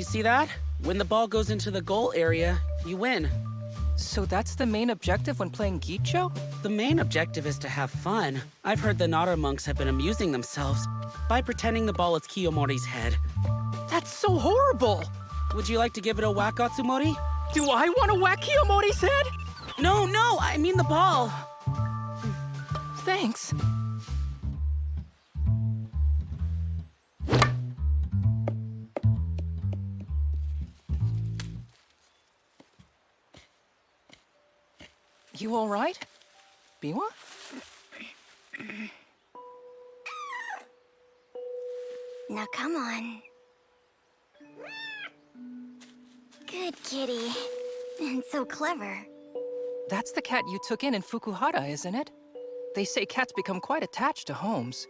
You see that? When the ball goes into the goal area, you win. So that's the main objective when playing Gicho? The main objective is to have fun. I've heard the Nara monks have been amusing themselves by pretending the ball is Kiyomori's head. That's so horrible! Would you like to give it a whack, Atsumori? Do I want to whack Kiyomori's head? No, I mean the ball. Thanks. You all right? Biwa? Now come on. Good kitty. And so clever. That's the cat you took in Fukuhara, isn't it? They say cats become quite attached to homes.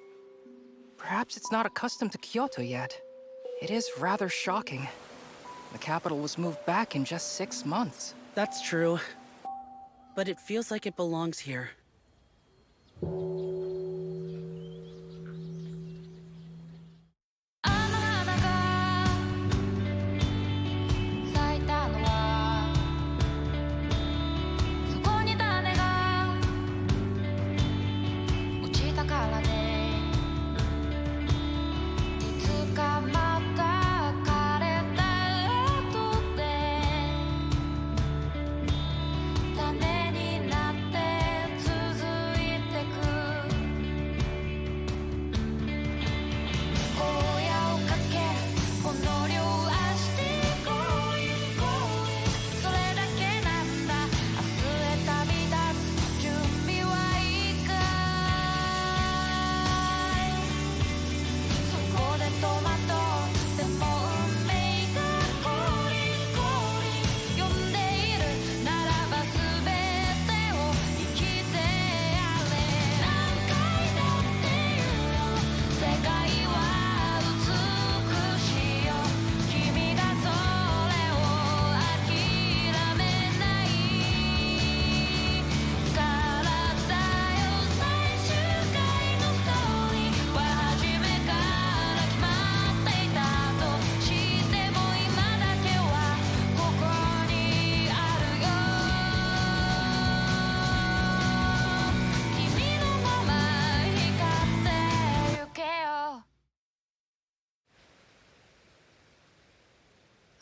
Perhaps it's not accustomed to Kyoto yet. It is rather shocking. The capital was moved back in just 6 months. That's true. But it feels like it belongs here.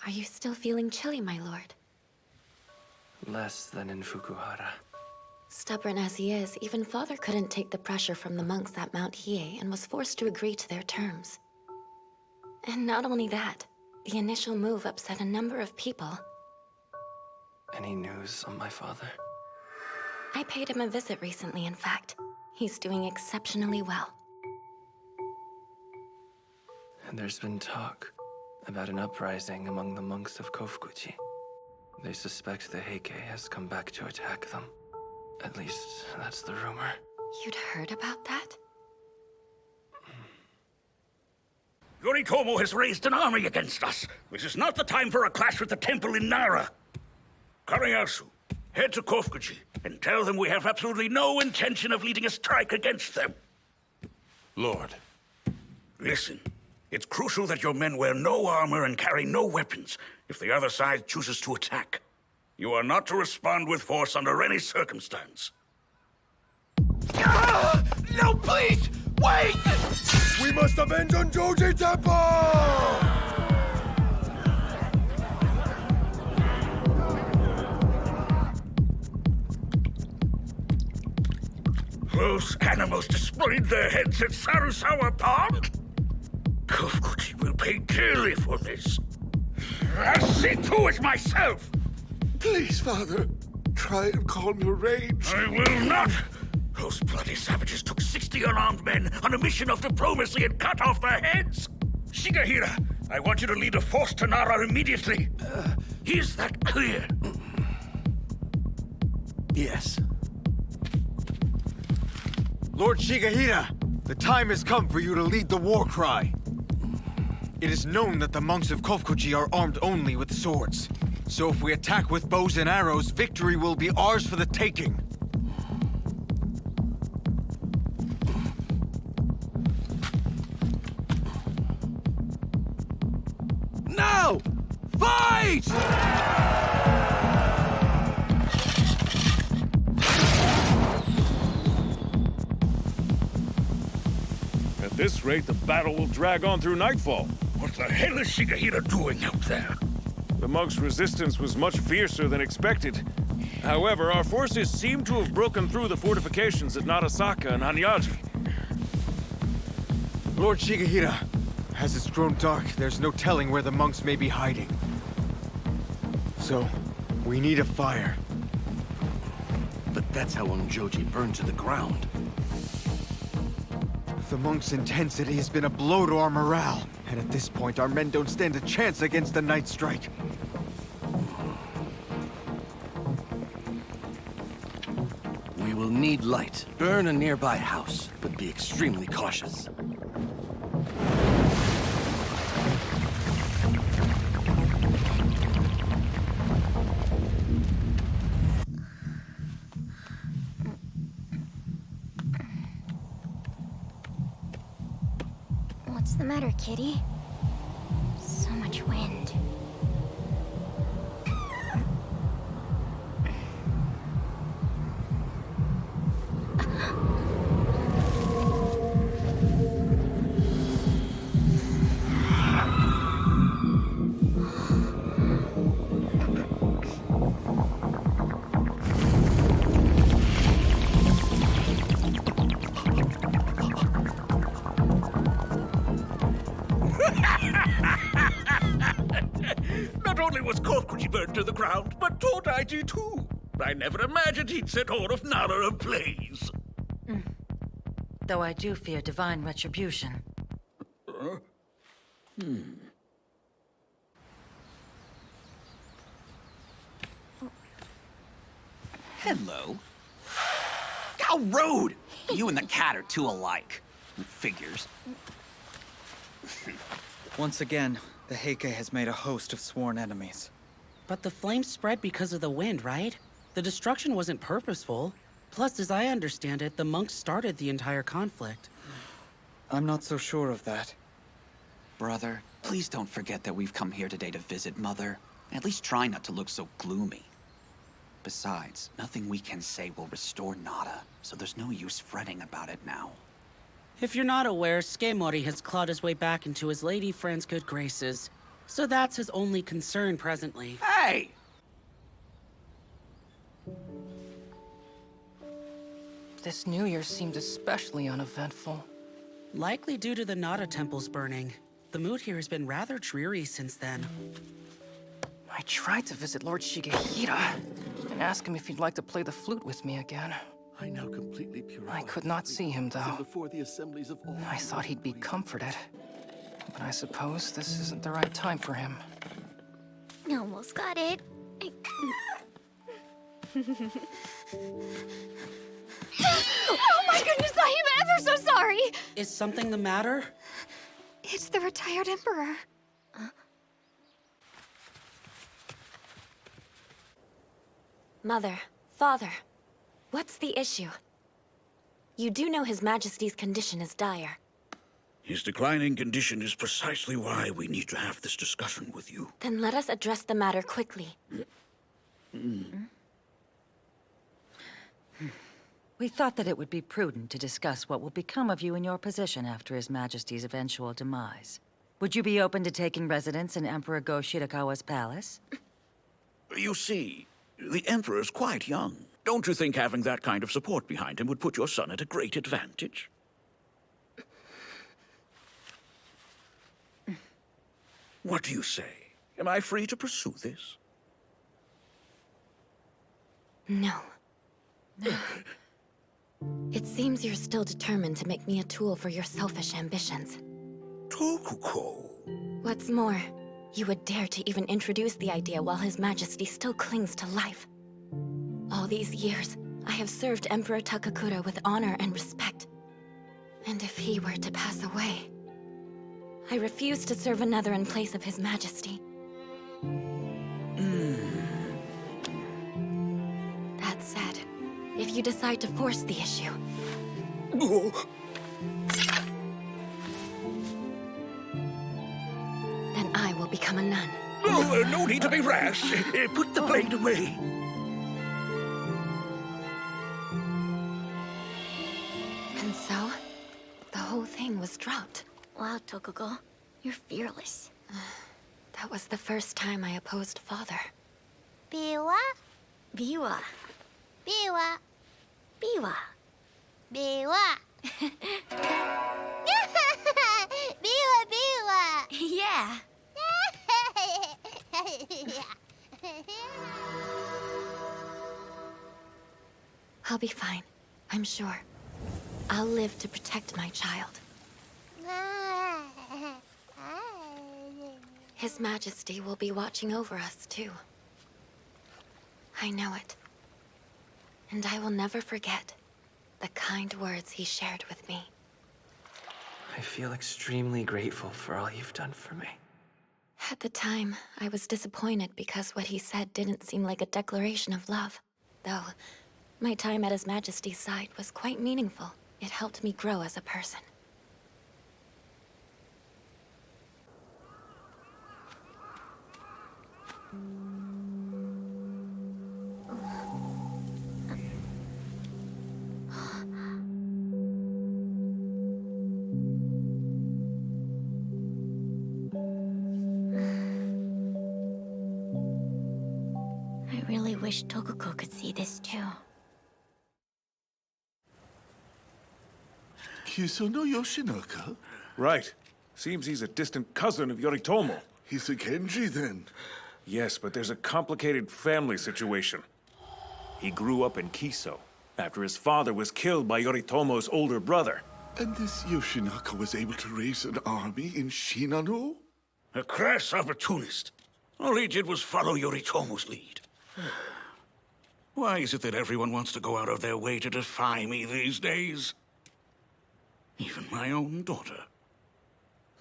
Are you still feeling chilly, my lord? Less than in Fukuhara. Stubborn as he is, even father couldn't take the pressure from the monks at Mount Hiei and was forced to agree to their terms. And not only that, the initial move upset a number of people. Any news on my father? I paid him a visit recently, in fact. He's doing exceptionally well. And there's been talk about an uprising among the monks of Kofukuji. They suspect the Heike has come back to attack them. At least, that's the rumor. You'd heard about that? Yoritomo has raised an army against us. This is not the time for a clash with the temple in Nara. Karayasu, head to Kofukuji and tell them we have absolutely no intention of leading a strike against them. Lord. Listen, it's crucial that your men wear no armor and carry no weapons if the other side chooses to attack. You are not to respond with force under any circumstance. No, please! Wait! We must avenge on Joji Temple! Those animals displayed their heads at Sarusawa Pond? Kofukuji will pay dearly for this. I'll see to it myself! Please, Father, try and calm your rage. I will not! Those bloody savages took 60 unarmed men on a mission of diplomacy and cut off their heads! Shigehira, I want you to lead a force to Nara immediately. Is that clear? Yes. Lord Shigehira, the time has come for you to lead the war cry. It is known that the monks of Kofukuji are armed only with swords. So if we attack with bows and arrows, victory will be ours for the taking. Now! Fight! At this rate, the battle will drag on through nightfall. What the hell is Shigehira doing out there? The monks' resistance was much fiercer than expected. However, our forces seem to have broken through the fortifications at Narasaka and Hanyaji. Lord Shigehira, as it's grown dark, there's no telling where the monks may be hiding. So, we need a fire. But that's how Onjoji burned to the ground. The monks' intensity has been a blow to our morale, and at this point, our men don't stand a chance against the night strike. We will need light. Burn a nearby house, but be extremely cautious. What's the matter, kitty? So much wind. Not only was Kofukuji burned to the ground, but Todaiji too. I never imagined he'd set all of Nara ablaze. Though I do fear divine retribution. Hello. How rude! You and the cat are too alike. Figures. Once again, the Heike has made a host of sworn enemies. But the flames spread because of the wind, right? The destruction wasn't purposeful. Plus, as I understand it, the monks started the entire conflict. I'm not so sure of that. Brother, please don't forget that we've come here today to visit Mother. At least try not to look so gloomy. Besides, nothing we can say will restore Nara, so there's no use fretting about it now. If you're not aware, Skemori has clawed his way back into his lady friend's good graces. So that's his only concern presently. Hey! This New Year seemed especially uneventful. Likely due to the Nara temples burning. The mood here has been rather dreary since then. I tried to visit Lord Shigehira and ask him if he'd like to play the flute with me again. I now completely purify. I could not see him, though. Before the assemblies of all. I thought he'd be comforted. But I suppose this isn't the right time for him. Almost got it. Oh my goodness, I am ever so sorry! Is something the matter? It's the retired emperor. Mother, father, what's the issue? You do know His Majesty's condition is dire. His declining condition is precisely why we need to have this discussion with you. Then let us address the matter quickly. We thought that it would be prudent to discuss what will become of you in your position after His Majesty's eventual demise. Would you be open to taking residence in Emperor Go Shirakawa's palace? You see, the Emperor's quite young. Don't you think having that kind of support behind him would put your son at a great advantage? What do you say? Am I free to pursue this? No. It seems you're still determined to make me a tool for your selfish ambitions. Tokuko. What's more, you would dare to even introduce the idea while His Majesty still clings to life. All these years, I have served Emperor Takakura with honor and respect. And if he were to pass away, I refuse to serve another in place of His Majesty. That said, if you decide to force the issue, then I will become a nun. No, no need to be rash. Put the blade away. And so, the whole thing was dropped. Wow, Tokugo. You're fearless. That was the first time I opposed Father. Biwa? Biwa. Biwa. Biwa. Biwa. Biwa, biwa. Yeah. I'll be fine, I'm sure. I'll live to protect my child. His Majesty will be watching over us, too. I know it. And I will never forget the kind words he shared with me. I feel extremely grateful for all you've done for me. At the time, I was disappointed because what he said didn't seem like a declaration of love. Though, my time at His Majesty's side was quite meaningful. It helped me grow as a person. I really wish Tokuko could see this too. Kisono Yoshinaka? Right. Seems he's a distant cousin of Yoritomo. He's a Genji, then. Yes, but there's a complicated family situation. He grew up in Kiso, after his father was killed by Yoritomo's older brother. And this Yoshinaka was able to raise an army in Shinano? A crass opportunist. All he did was follow Yoritomo's lead. Why is it that everyone wants to go out of their way to defy me these days? Even my own daughter.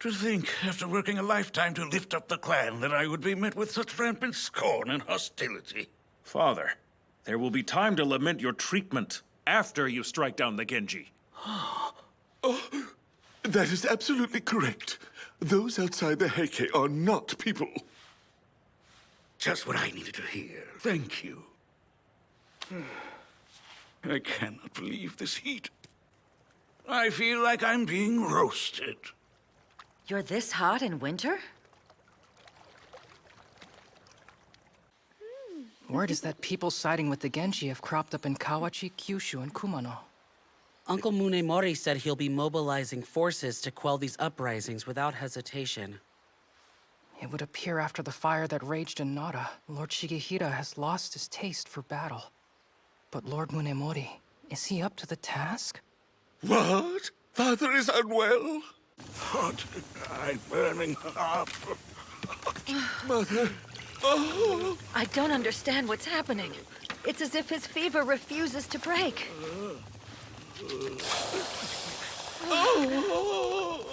To think, after working a lifetime to lift up the clan, that I would be met with such rampant scorn and hostility. Father, there will be time to lament your treatment after you strike down the Genji. Oh, that is absolutely correct. Those outside the Heike are not people. Just what I needed to hear. Thank you. I cannot believe this heat. I feel like I'm being roasted. You're this hot in winter? Word is that people siding with the Genji have cropped up in Kawachi, Kyushu, and Kumano. Uncle Munemori said he'll be mobilizing forces to quell these uprisings without hesitation. It would appear after the fire that raged in Nara, Lord Shigehira has lost his taste for battle. But Lord Munemori, is he up to the task? What? Father is unwell? Hot, I'm burning up. Mother. Oh. I don't understand what's happening. It's as if his fever refuses to break. Oh.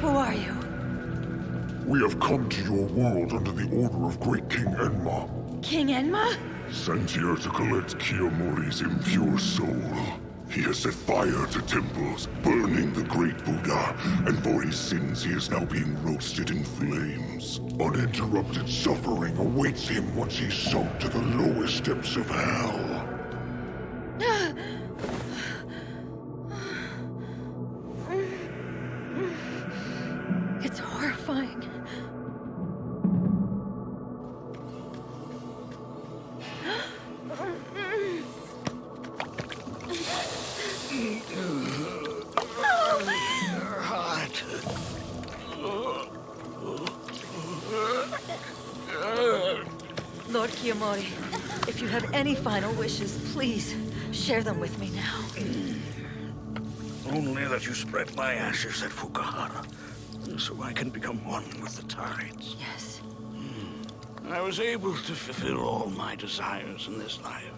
Who are you? We have come to your world under the order of Great King Enma. King Enma? Sent here to collect Kiyomori's impure soul. He has set fire to temples, burning the great Buddha, and for his sins he is now being roasted in flames. Uninterrupted suffering awaits him once he's sunk to the lowest depths of hell. It's horrifying. Hot. Lord Kiyomori, if you have any final wishes, please share them with me now. Only that you spread my ashes at Fukuhara, so I can become one with the tides. Yes. I was able to fulfill all my desires in this life.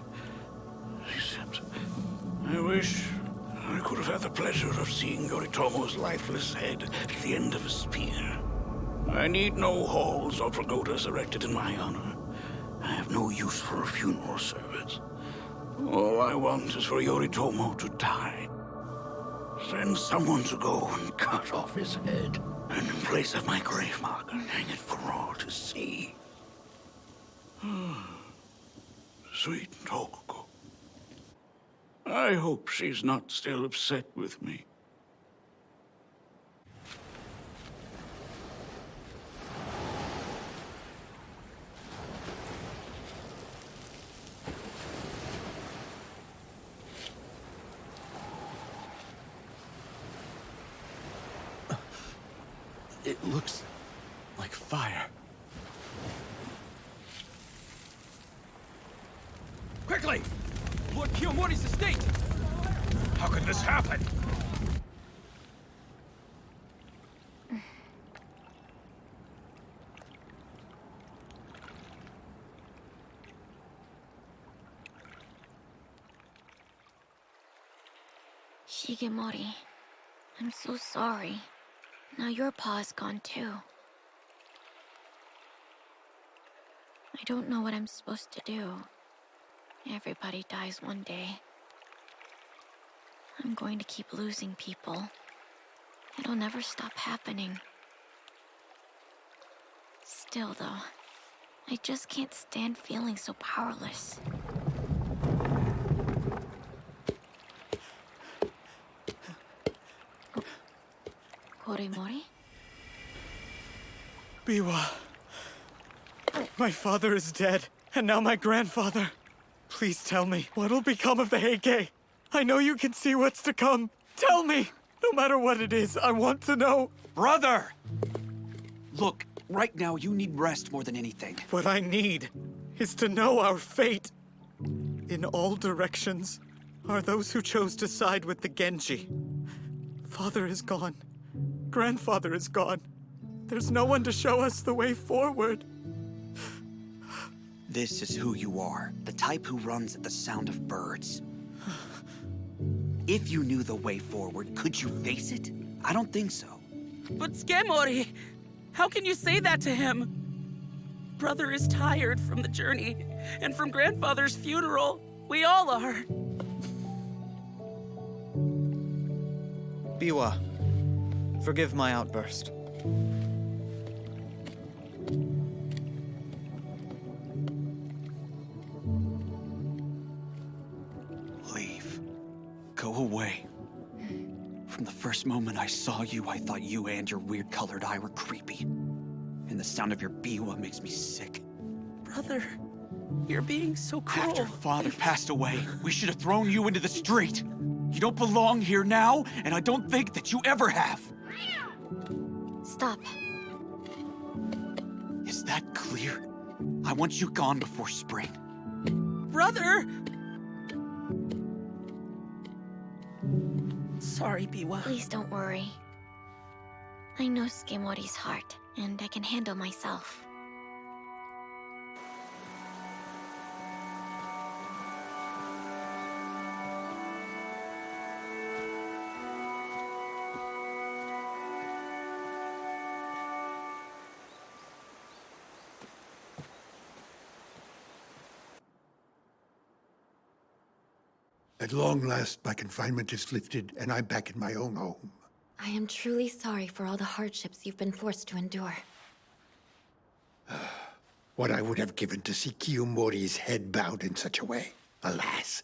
Except, I wish I could have had the pleasure of seeing Yoritomo's lifeless head at the end of a spear. I need no halls or pagodas erected in my honor. I have no use for a funeral service. All I want is for Yoritomo to die. Send someone to go and cut off his head, and in place of my grave marker, hang it for all to see. Sweet Tokuko. I hope she's not still upset with me. It looks like fire. Quickly! Lord Kiyomori's estate! How could this happen? Shigemori, I'm so sorry. Now your paw is gone too. I don't know what I'm supposed to do. Everybody dies one day. I'm going to keep losing people. It'll never stop happening. Still, though, I just can't stand feeling so powerless. Koremori? Biwa. My father is dead, and now my grandfather. Please tell me, what'll become of the Heike? I know you can see what's to come. Tell me! No matter what it is, I want to know. Brother! Look, right now you need rest more than anything. What I need is to know our fate. In all directions are those who chose to side with the Genji. Father is gone. Grandfather is gone. There's no one to show us the way forward. This is who you are, the type who runs at the sound of birds. If you knew the way forward, could you face it? I don't think so. But Skemori, how can you say that to him? Brother is tired from the journey, and from grandfather's funeral. We all are. Biwa, forgive my outburst. Leave. Go away. From the first moment I saw you, I thought you and your weird colored eye were creepy. And the sound of your biwa makes me sick. Brother, you're being so cruel. After Father passed away, we should have thrown you into the street. You don't belong here now, and I don't think that you ever have. Stop. Is that clear? I want you gone before spring. Brother! Sorry, Biwa. Please don't worry. I know Skemori's heart, and I can handle myself. At long last, my confinement is lifted, and I'm back in my own home. I am truly sorry for all the hardships you've been forced to endure. What I would have given to see Kiyomori's head bowed in such a way. Alas.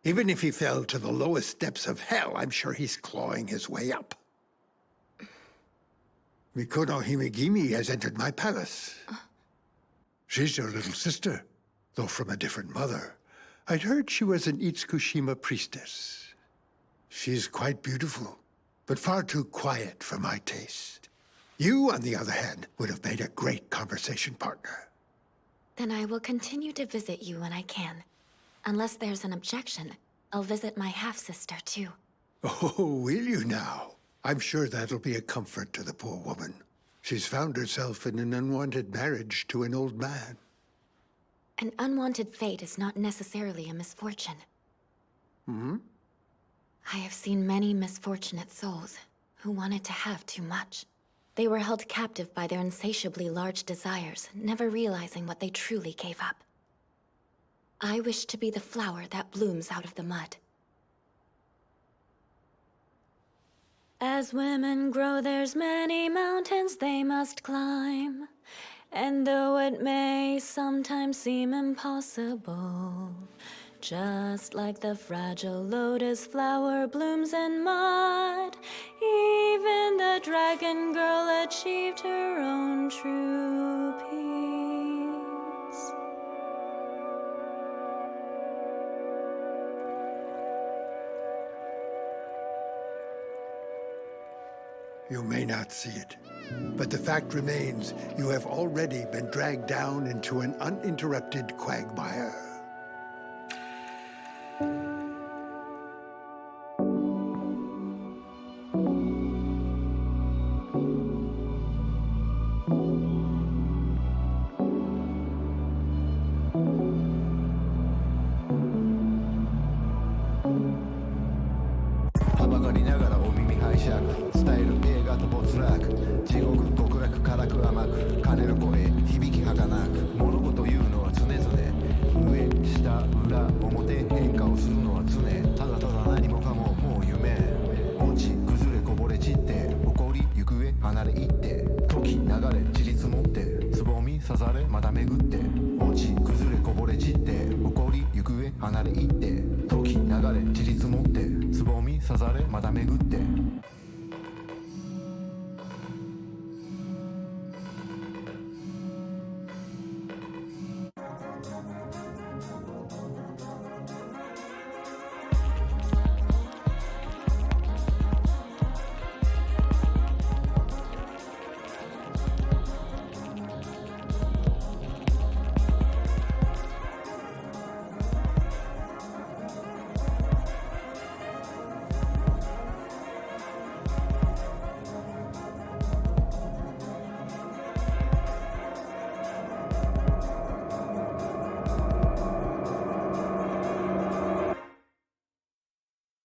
Even if he fell to the lowest depths of hell, I'm sure he's clawing his way up. Mikono Himegimi has entered my palace. She's your little sister, though from a different mother. I'd heard she was an Itsukushima priestess. She's quite beautiful, but far too quiet for my taste. You, on the other hand, would have made a great conversation partner. Then I will continue to visit you when I can. Unless there's an objection, I'll visit my half-sister too. Oh, will you now? I'm sure that'll be a comfort to the poor woman. She's found herself in an unwanted marriage to an old man. An unwanted fate is not necessarily a misfortune. I have seen many misfortunate souls who wanted to have too much. They were held captive by their insatiably large desires, never realizing what they truly gave up. I wish to be the flower that blooms out of the mud. As women grow, there's many mountains they must climb. And though it may sometimes seem impossible, just like the fragile lotus flower blooms in mud, even the dragon girl achieved her own true peace. You may not see it, but the fact remains you have already been dragged down into an uninterrupted quagmire.